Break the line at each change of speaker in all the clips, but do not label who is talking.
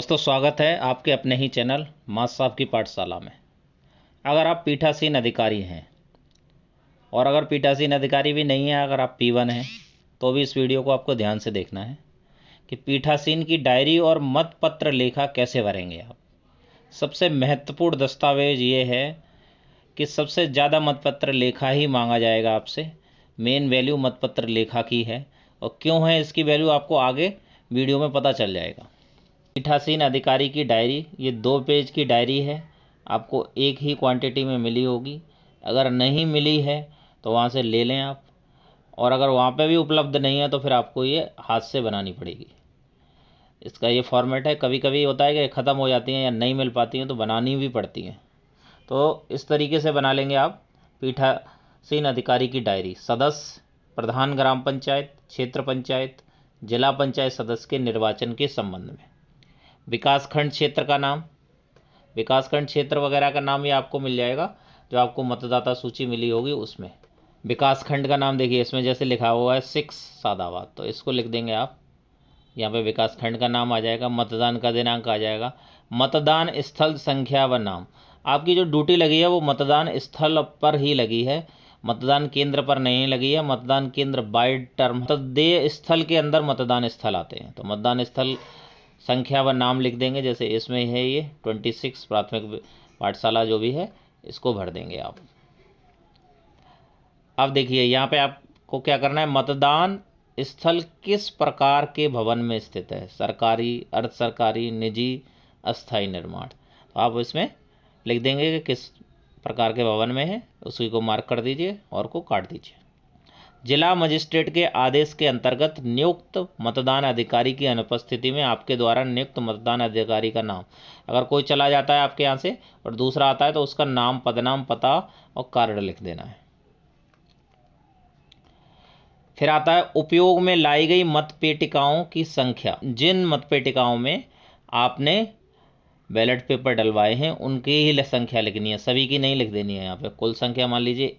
दोस्तों, स्वागत है आपके अपने ही चैनल मास साहब की पाठशाला में। अगर आप पीठासीन अधिकारी हैं और अगर पीठासीन अधिकारी भी नहीं है, अगर आप P1 हैं तो भी इस वीडियो को आपको ध्यान से देखना है कि पीठासीन की डायरी और मतपत्र लेखा कैसे भरेंगे आप। सबसे महत्वपूर्ण दस्तावेज ये है कि सबसे ज़्यादा मतपत्र लेखा ही मांगा जाएगा आपसे। मेन वैल्यू मतपत्र लेखा की है, और क्यों है इसकी वैल्यू आपको आगे वीडियो में पता चल जाएगा। पीठासीन अधिकारी की डायरी, ये 2 पेज की डायरी है। आपको एक ही क्वांटिटी में मिली होगी। अगर नहीं मिली है तो वहाँ से ले लें आप, और अगर वहाँ पे भी उपलब्ध नहीं है तो फिर आपको ये हाथ से बनानी पड़ेगी। इसका ये फॉर्मेट है। कभी कभी होता है कि ख़त्म हो जाती हैं या नहीं मिल पाती हैं तो बनानी भी पड़ती हैं। तो इस तरीके से बना लेंगे आप पीठासीन अधिकारी की डायरी। सदस्य, प्रधान ग्राम पंचायत, क्षेत्र पंचायत, जिला पंचायत सदस्य के निर्वाचन के संबंध में। विकासखंड क्षेत्र का नाम, विकासखंड क्षेत्र वगैरह का नाम ये आपको मिल जाएगा जो आपको मतदाता सूची मिली होगी उसमें। विकासखंड का नाम देखिए, इसमें जैसे लिखा हुआ है 6 सादाबाद, तो इसको लिख देंगे आप। यहाँ पे विकासखंड का नाम आ जाएगा, मतदान का दिनांक आ जाएगा, मतदान स्थल संख्या व नाम। आपकी जो ड्यूटी लगी है वो मतदान स्थल पर ही लगी है, मतदान केंद्र पर नहीं लगी है। मतदान केंद्र बाय टर्म, मतदेय स्थल के अंदर मतदान स्थल आते हैं, तो मतदान स्थल संख्या व नाम लिख देंगे। जैसे इसमें है ये 26 प्राथमिक पाठशाला जो भी है, इसको भर देंगे आप। अब देखिए यहाँ पे आपको क्या करना है, मतदान स्थल किस प्रकार के भवन में स्थित है, सरकारी, अर्ध सरकारी, निजी, अस्थायी निर्माण। तो आप इसमें लिख देंगे कि किस प्रकार के भवन में है, उसी को मार्क कर दीजिए और को काट दीजिए। जिला मजिस्ट्रेट के आदेश के अंतर्गत नियुक्त मतदान अधिकारी की अनुपस्थिति में आपके द्वारा नियुक्त मतदान अधिकारी का नाम। अगर कोई चला जाता है आपके यहाँ से और दूसरा आता है तो उसका नाम, पदनाम, पता और कार्ड लिख देना है। फिर आता है उपयोग में लाई गई मतपेटिकाओं की संख्या। जिन मतपेटिकाओं में आपने बैलेट पेपर डलवाए हैं उनकी ही संख्या लिखनी है, सभी की नहीं लिख देनी है। यहाँ पे कुल संख्या मान लीजिए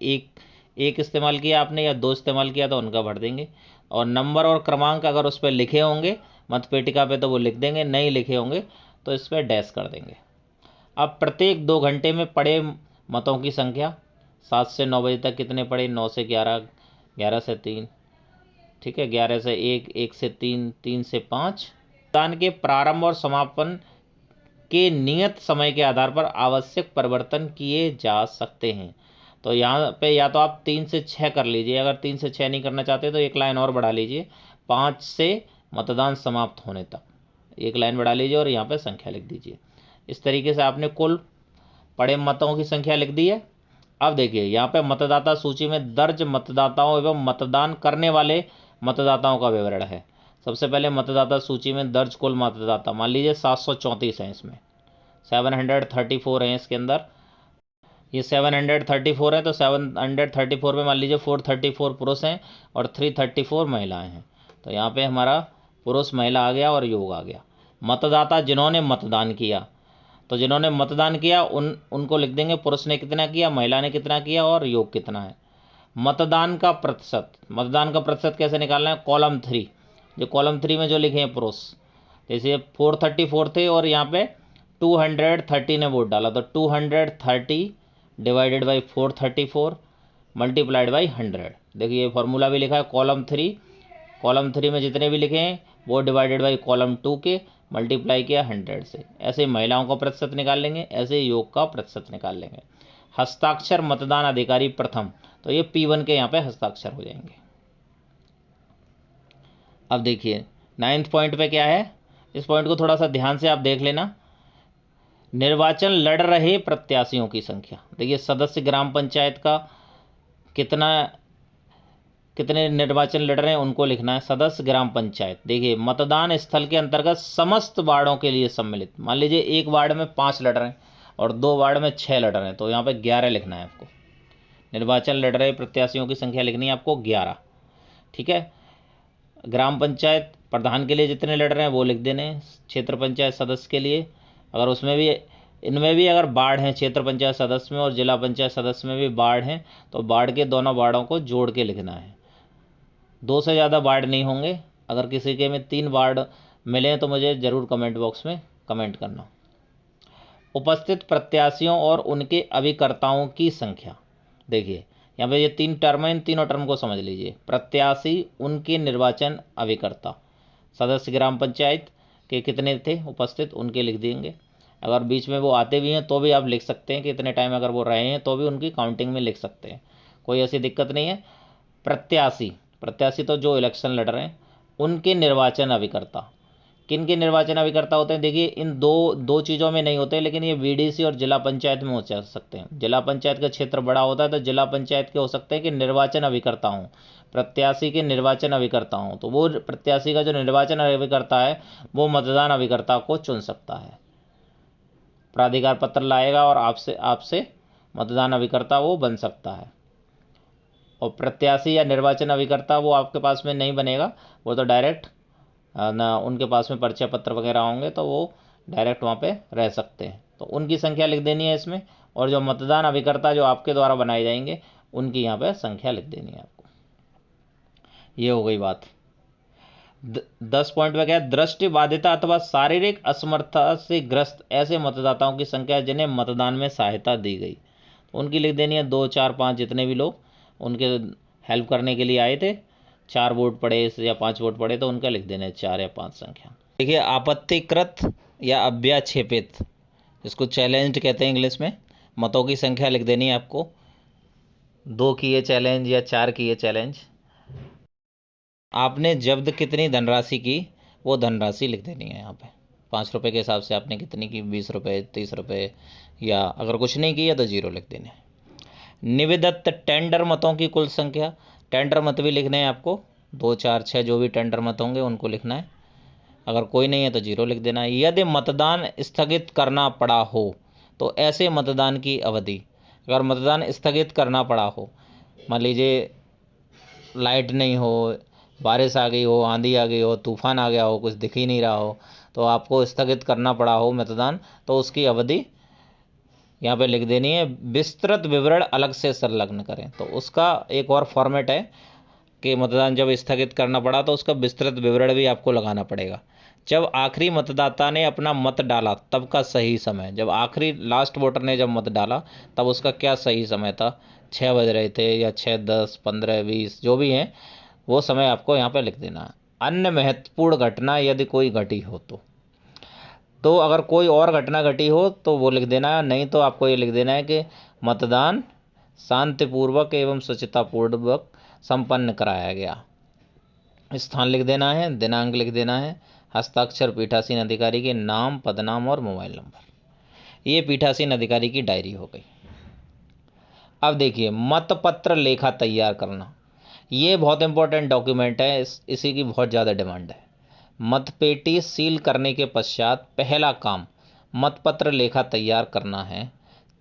एक इस्तेमाल किया आपने या 2 इस्तेमाल किया तो उनका भर देंगे। और नंबर और क्रमांक अगर उस पर लिखे होंगे मतपेटिका पे तो वो लिख देंगे, नहीं लिखे होंगे तो इस पर डैश कर देंगे। अब प्रत्येक 2 घंटे में पड़े मतों की संख्या। 7 से 9 बजे तक कितने पड़े, 9 से 11, 11 से 3, ठीक है, 11 से 1, 1 से 3, 3 से 5। मतदान के प्रारंभ और समापन के नियत समय के आधार पर आवश्यक परिवर्तन किए जा सकते हैं। तो यहाँ पे या तो आप 3 से 6 कर लीजिए, अगर 3 से 6 नहीं करना चाहते तो एक लाइन और बढ़ा लीजिए, 5 से मतदान समाप्त होने तक एक लाइन बढ़ा लीजिए और यहाँ पे संख्या लिख दीजिए। इस तरीके से आपने कुल पड़े मतों की संख्या लिख दी है। अब देखिए यहाँ पे मतदाता सूची में दर्ज मतदाताओं एवं मतदान करने वाले मतदाताओं का विवरण है। सबसे पहले मतदाता सूची में दर्ज कुल मतदाता मान लीजिए 734 हैं, इसमें 734 हैं इसके अंदर। ये 734 है तो 734 में मान लीजिए 434 पुरुष हैं और 334 महिलाएं हैं। तो यहाँ पे हमारा पुरुष महिला आ गया और योग आ गया। मतदाता जिन्होंने मतदान किया, तो जिन्होंने मतदान किया उनको लिख देंगे पुरुष ने कितना किया, महिला ने कितना किया और योग कितना है। मतदान का प्रतिशत, मतदान का प्रतिशत कैसे निकालना है, कॉलम 3, जो कॉलम 3 में जो लिखे हैं पुरुष, जैसे 434 थे और यहाँ पे 230 ने वोट डाला, तो 230 डिवाइडेड बाई 434 मल्टीप्लाइड बाई 100। देखिए ये फॉर्मूला भी लिखा है, कॉलम 3 में जितने भी लिखे हैं वो डिवाइडेड बाई कॉलम 2 के मल्टीप्लाई किया 100 से। ऐसे महिलाओं का प्रतिशत निकाल लेंगे, ऐसे योग का प्रतिशत निकाल लेंगे। हस्ताक्षर मतदान अधिकारी प्रथम, तो ये P1 के यहाँ पे हस्ताक्षर हो जाएंगे। अब देखिए 9th पॉइंट पे क्या है, इस पॉइंट को थोड़ा सा ध्यान से आप देख लेना। निर्वाचन लड़ रहे प्रत्याशियों की संख्या। देखिए सदस्य ग्राम पंचायत का कितने निर्वाचन लड़ रहे हैं उनको लिखना है। सदस्य ग्राम पंचायत, देखिए मतदान स्थल के अंतर्गत समस्त वार्डों के लिए सम्मिलित, मान लीजिए एक वार्ड में 5 लड़ रहे हैं और 2 वार्ड में 6 लड़ रहे हैं, तो यहाँ पे 11 लिखना है आपको। निर्वाचन लड़ रहे प्रत्याशियों की संख्या लिखनी है आपको 11, ठीक है। ग्राम पंचायत प्रधान के लिए जितने लड़ रहे हैं वो लिख देने। क्षेत्र पंचायत सदस्य के लिए, अगर उसमें भी इनमें भी अगर वार्ड हैं, क्षेत्र पंचायत सदस्य में और जिला पंचायत सदस्य में भी वार्ड हैं, तो वार्ड के दोनों वार्डों को जोड़ के लिखना है। 2 से ज़्यादा वार्ड नहीं होंगे। अगर किसी के में 3 वार्ड मिले तो मुझे ज़रूर कमेंट बॉक्स में कमेंट करना। उपस्थित प्रत्याशियों और उनके अभिकर्ताओं की संख्या। देखिए यहाँ पे ये 3 टर्म है, इन तीनों टर्म को समझ लीजिए। प्रत्याशी, उनके निर्वाचन अभिकर्ता, सदस्य ग्राम पंचायत के कितने थे उपस्थित उनके लिख देंगे। अगर बीच में वो आते भी हैं तो भी आप लिख सकते हैं कि इतने टाइम अगर वो रहे हैं तो भी उनकी काउंटिंग में लिख सकते हैं, कोई ऐसी दिक्कत नहीं है। प्रत्याशी, प्रत्याशी तो जो इलेक्शन लड़ रहे हैं, उनके निर्वाचन अभिकर्ता, किन के निर्वाचन अभिकर्ता होते हैं? देखिए इन दो चीज़ों में नहीं होते, लेकिन ये बीडीसी और जिला पंचायत में हो सकते हैं। जिला पंचायत का क्षेत्र बड़ा होता है तो जिला पंचायत के हो सकते हैं कि निर्वाचन अभिकर्ता हों, प्रत्याशी के निर्वाचन अभिकर्ता हों, तो वो प्रत्याशी का जो निर्वाचन अभिकर्ता है वो मतदान अभिकर्ता को चुन सकता है, प्राधिकार पत्र लाएगा और आपसे मतदान अभिकर्ता वो बन सकता है। और प्रत्याशी या निर्वाचन अभिकर्ता वो आपके पास में नहीं बनेगा, वो तो डायरेक्ट ना, उनके पास में परिचय पत्र वगैरह होंगे तो वो डायरेक्ट वहाँ पे रह सकते हैं। तो उनकी संख्या लिख देनी है इसमें, और जो मतदान अभिकर्ता जो आपके द्वारा बनाए जाएंगे उनकी यहाँ पे संख्या लिख देनी है आपको। ये हो गई बात। 10 पॉइंट में क्या है? दृष्टि बाधिता अथवा शारीरिक असमर्थता से ग्रस्त ऐसे मतदाताओं की संख्या जिन्हें मतदान में सहायता दी गई, तो उनकी लिख देनी है 2, 4, 5 जितने भी लोग उनके हेल्प करने के लिए आए थे, 4 वोट पड़े या 5 वोट पड़े तो उनका लिख देना है 4 या 5 संख्या। देखिए आपत्तिकृत या अव्याक्षेपित, जिसको चैलेंज कहते हैं इंग्लिश में, मतों की संख्या लिख देनी है आपको। 2 की ये चैलेंज या 4 की ये चैलेंज। आपने जब्त कितनी धनराशि की वो धनराशि लिख देनी है यहाँ पे। 5 रुपये के हिसाब से आपने कितनी की, 20 रुपये, 30 रुपये, या अगर कुछ नहीं किया तो 0 लिख देने हैं। निविदत्त टेंडर मतों की कुल संख्या, टेंडर मत भी लिखने हैं आपको, 2, 4, 6 जो भी टेंडर मत होंगे उनको लिखना है। अगर कोई नहीं है तो 0 लिख देना है। यदि मतदान स्थगित करना पड़ा हो तो ऐसे मतदान की अवधि, अगर मतदान स्थगित करना पड़ा हो, मान लीजिए लाइट नहीं हो, बारिश आ गई हो, आंधी आ गई हो, तूफान आ गया हो, कुछ दिख ही नहीं रहा हो, तो आपको स्थगित करना पड़ा हो मतदान, तो उसकी अवधि यहाँ पे लिख देनी है। विस्तृत विवरण अलग से संलग्न करें, तो उसका एक और फॉर्मेट है कि मतदान जब स्थगित करना पड़ा तो उसका विस्तृत विवरण भी आपको लगाना पड़ेगा। जब आखिरी मतदाता ने अपना मत डाला तब का सही समय, जब आखिरी लास्ट वोटर ने जब मत डाला तब उसका क्या सही समय था, 6 बज रहे थे या 6, 10, 15, 20 जो भी हैं वो समय आपको यहाँ पे लिख देना है। अन्य महत्वपूर्ण घटना यदि कोई घटी हो तो अगर कोई और घटना घटी हो तो वो लिख देना है, नहीं तो आपको ये लिख देना है कि मतदान शांतिपूर्वक एवं स्वच्छतापूर्वक संपन्न कराया गया। स्थान लिख देना है, दिनांक लिख देना है, हस्ताक्षर पीठासीन अधिकारी के नाम, पदनाम और मोबाइल नंबर। ये पीठासीन अधिकारी की डायरी हो गई। अब देखिए मतपत्र लेखा तैयार करना, ये बहुत इंपॉर्टेंट डॉक्यूमेंट है, इसी की बहुत ज़्यादा डिमांड है। मतपेटी सील करने के पश्चात पहला काम मतपत्र लेखा तैयार करना है।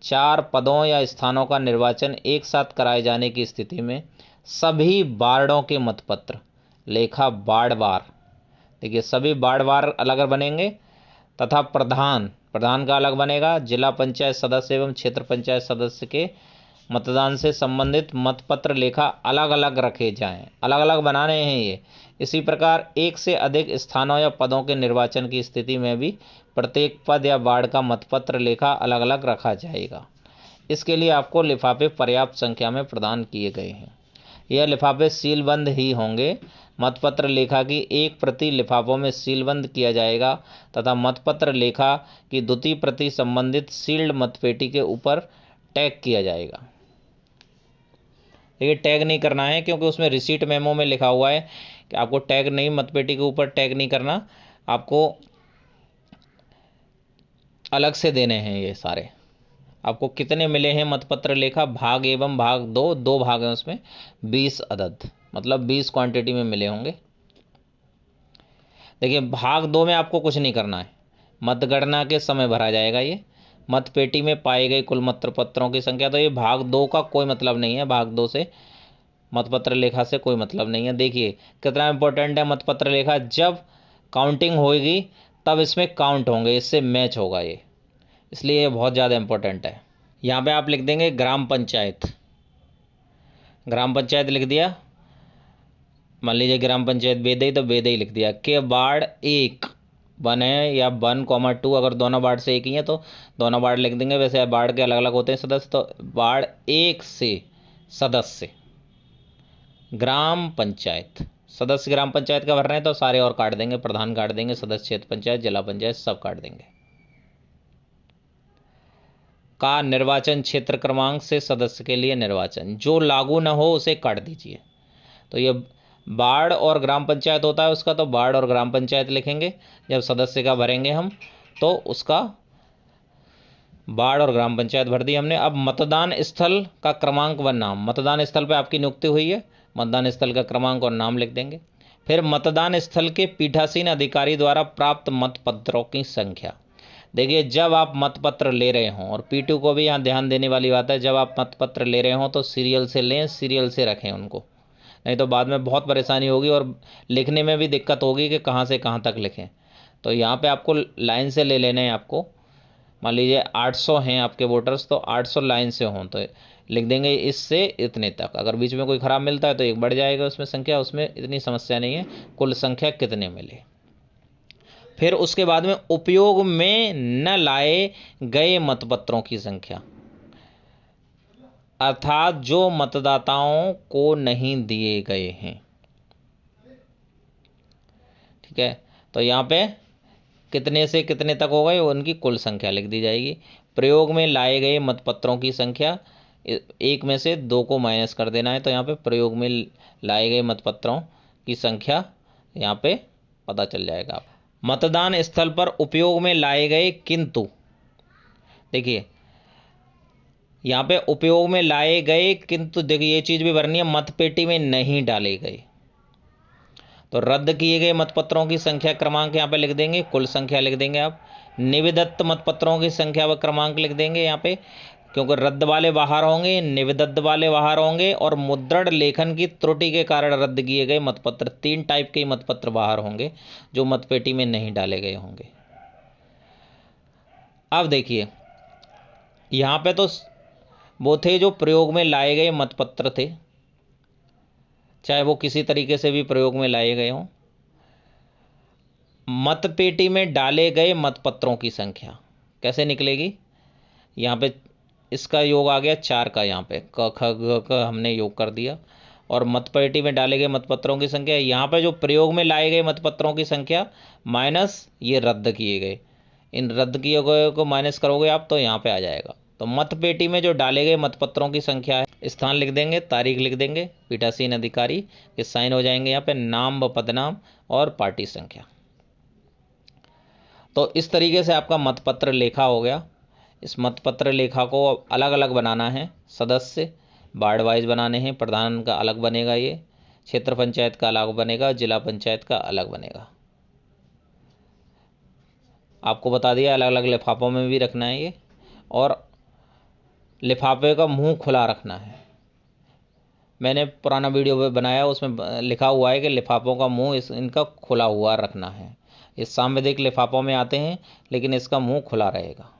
4 पदों या स्थानों का निर्वाचन एक साथ कराए जाने की स्थिति में सभी वार्डों के मतपत्र लेखा वार्डवार, देखिए सभी वार्डवार अलग बनेंगे, तथा प्रधान का अलग बनेगा। जिला पंचायत सदस्य एवं क्षेत्र पंचायत सदस्य के मतदान से संबंधित मतपत्र लेखा अलग अलग रखे जाएं, अलग अलग बनाने हैं ये। इसी प्रकार एक से अधिक स्थानों या पदों के निर्वाचन की स्थिति में भी प्रत्येक पद या वार्ड का मतपत्र लेखा अलग अलग रखा जाएगा। इसके लिए आपको लिफाफे पर्याप्त संख्या में प्रदान किए गए हैं। यह लिफाफे सीलबंद ही होंगे। मतपत्र लेखा की एक प्रति लिफाफों में सीलबंद किया जाएगा तथा मतपत्र लेखा की द्वितीय प्रति संबंधित सील्ड मतपेटी के ऊपर टैग किया जाएगा। देखिए टैग नहीं करना है क्योंकि उसमें रिसीट मेमो में लिखा हुआ है कि आपको टैग नहीं, मतपेटी के ऊपर टैग नहीं करना, आपको अलग से देने हैं। ये सारे आपको कितने मिले हैं मतपत्र लेखा, भाग एवं भाग 2 भाग हैं उसमें, 20 अदद, मतलब 20 क्वांटिटी में मिले होंगे। देखिए भाग 2 में आपको कुछ नहीं करना है, मतगणना के समय भरा जाएगा ये। मतपेटी में पाए गए कुल मतपत्रों की संख्या, तो ये भाग 2 का कोई मतलब नहीं है, भाग 2 से मतपत्र लेखा से कोई मतलब नहीं है। देखिए कितना इंपॉर्टेंट है मतपत्र लेखा, जब काउंटिंग होगी तब इसमें काउंट होंगे, इससे मैच होगा ये, इसलिए ये बहुत ज़्यादा इंपॉर्टेंट है। यहाँ पे आप लिख देंगे ग्राम पंचायत, ग्राम पंचायत लिख दिया, मान लीजिए ग्राम पंचायत बेदई तो बेदई लिख दिया। के वार्ड 1 1 है या 1,2, अगर दोनों वार्ड से एक ही है तो दोनों वार्ड लिख देंगे। वैसे वार्ड के अलग अलग होते हैं सदस्य, तो वार्ड 1 से सदस्य ग्राम पंचायत, सदस्य ग्राम पंचायत का भर रहे हैं तो सारे और काट देंगे, प्रधान काट देंगे, सदस्य क्षेत्र पंचायत, जिला पंचायत सब काट देंगे। का निर्वाचन क्षेत्र क्रमांक से सदस्य के लिए निर्वाचन जो लागू न हो उसे काट दीजिए। तो ये वार्ड और ग्राम पंचायत होता है उसका, तो वार्ड और ग्राम पंचायत लिखेंगे। जब सदस्य का भरेंगे हम तो उसका वार्ड और ग्राम पंचायत भर दी हमने। अब मतदान स्थल का क्रमांक व नाम, मतदान स्थल पे आपकी नियुक्ति हुई है, मतदान स्थल का क्रमांक और नाम लिख देंगे। फिर मतदान स्थल के पीठासीन अधिकारी द्वारा प्राप्त मतपत्रों की संख्या। देखिए, जब आप मतपत्र ले रहे हों, और पीटू को भी यहाँ ध्यान देने वाली बात है, जब आप मतपत्र ले रहे हों तो सीरियल से लें, सीरियल से रखें उनको, नहीं तो बाद में बहुत परेशानी होगी और लिखने में भी दिक्कत होगी कि कहाँ से कहाँ तक लिखें। तो यहाँ पे आपको लाइन से ले लेने हैं। आपको मान लीजिए 800 हैं आपके वोटर्स, तो 800 लाइन से हों तो लिख देंगे इससे इतने तक। अगर बीच में कोई ख़राब मिलता है तो एक बढ़ जाएगा उसमें संख्या, उसमें इतनी समस्या नहीं है, कुल संख्या कितने मिले। फिर उसके बाद में उपयोग में न लाए गए मतपत्रों की संख्या, अर्थात जो मतदाताओं को नहीं दिए गए हैं। ठीक है, तो यहाँ पे कितने से कितने तक हो गए उनकी कुल संख्या लिख दी जाएगी। प्रयोग में लाए गए मतपत्रों की संख्या, एक में से 2 को माइनस कर देना है, तो यहाँ पे प्रयोग में लाए गए मतपत्रों की संख्या यहाँ पे पता चल जाएगा। मतदान स्थल पर उपयोग में लाए गए किंतु, देखिए यहाँ पे उपयोग में लाए गए किंतु, देखिए ये चीज़ भी भरनी है, मतपेटी में नहीं डाले गए। तो रद्द किए गए मतपत्रों की संख्या क्रमांक यहाँ पे लिख देंगे, कुल संख्या लिख देंगे आप। निविदत्त मतपत्रों की संख्या व क्रमांक लिख देंगे यहाँ पे, क्योंकि रद्द वाले बाहर होंगे, निविदत्त वाले बाहर होंगे, और मुद्रण लेखन की त्रुटि के कारण रद्द किए गए मतपत्र, 3 टाइप के मतपत्र बाहर होंगे जो मतपेटी में नहीं डाले गए होंगे। अब देखिए यहाँ पे तो वो थे जो प्रयोग में लाए गए मतपत्र थे, चाहे वो किसी तरीके से भी प्रयोग में लाए गए हों। मतपेटी में डाले गए मतपत्रों की संख्या कैसे निकलेगी, यहाँ पे इसका योग आ गया 4 का, यहाँ पे क ख ग का हमने योग कर दिया, और मतपेटी में डाले गए मतपत्रों की संख्या, यहाँ पे जो प्रयोग में लाए गए मतपत्रों की संख्या माइनस ये रद्द किए गए, इन रद्द किए गए को माइनस करोगे आप तो यहाँ पे आ जाएगा। तो मतपेटी में जो डाले गए मतपत्रों की संख्या है, स्थान लिख देंगे, तारीख लिख देंगे, पीठासीन अधिकारी के साइन हो जाएंगे यहाँ पे, नाम व पदनाम और पार्टी संख्या। तो इस तरीके से आपका मतपत्र लेखा हो गया। इस मतपत्र लेखा को अलग अलग बनाना है, सदस्य वार्ड वाइज बनाने हैं, प्रधान का अलग बनेगा, ये क्षेत्र पंचायत का अलग बनेगा, जिला पंचायत का अलग बनेगा। आपको बता दिया अलग अलग लिफाफों में भी रखना है ये, और लिफाफे का मुंह खुला रखना है। मैंने पुराना वीडियो बनाया उसमें लिखा हुआ है कि लिफाफों का मुंह इनका खुला हुआ रखना है। ये सांविधिक लिफाफों में आते हैं लेकिन इसका मुंह खुला रहेगा।